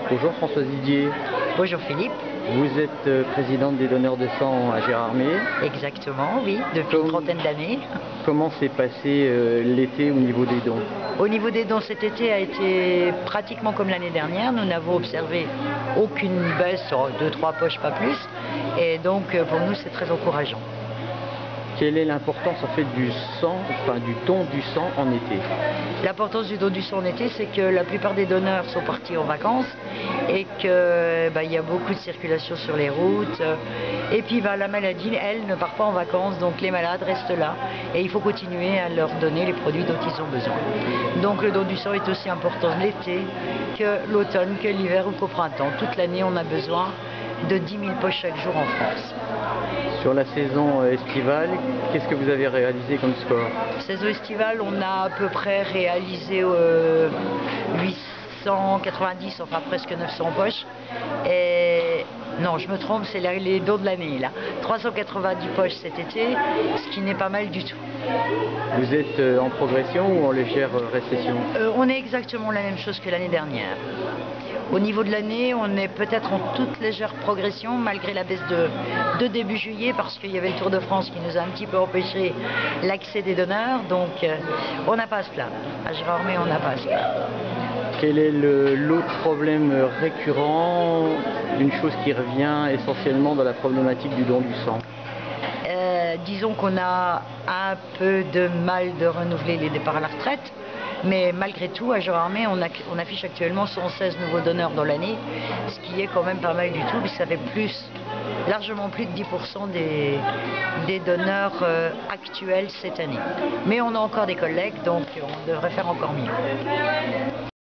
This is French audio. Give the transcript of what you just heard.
Bonjour Françoise Didier, Bonjour Philippe. vous êtes présidente des donneurs de sang à Gérardmer. Exactement, oui, depuis une trentaine d'années. Comment s'est passé l'été au niveau des dons? Au niveau des dons, cet été a été pratiquement comme l'année dernière. Nous n'avons observé aucune baisse, sur 2-3 poches, pas plus. Et donc pour nous, c'est très encourageant. Quelle est l'importance en fait du sang, enfin du don du sang en été? L'importance du don du sang en été, c'est que la plupart des donneurs sont partis en vacances et que il y a beaucoup de circulation sur les routes. Et puis la maladie, elle, ne part pas en vacances, donc les malades restent là. Et il faut continuer à leur donner les produits dont ils ont besoin. Donc le don du sang est aussi important l'été que l'automne, que l'hiver ou qu'au printemps. Toute l'année, on a besoin de 10 000 poches chaque jour en France. Sur la saison estivale, qu'est-ce que vous avez réalisé comme score? Saison estivale, on a à peu près réalisé 890, enfin presque 900 poches. Et non, je me trompe, c'est les dons de l'année là. 390 poches cet été, ce qui n'est pas mal du tout. Vous êtes en progression ou en légère récession? On est exactement la même chose que l'année dernière. Au niveau de l'année, on est peut-être en toute légère progression, malgré la baisse de début juillet, parce qu'il y avait le Tour de France qui nous a un petit peu empêché l'accès des donneurs. Donc, on n'a pas à se plaindre. À Gérardmer, on n'a pas à se plaindre. Quel est l'autre problème récurrent, une chose qui revient essentiellement dans la problématique du don du sang? Disons qu'on a un peu de mal de renouveler les départs à la retraite. Mais malgré tout, à Gérardmer, on affiche actuellement 116 nouveaux donneurs dans l'année, ce qui est quand même pas mal du tout, puisque ça fait largement plus de 10% des donneurs actuels cette année. Mais on a encore des collègues, donc on devrait faire encore mieux.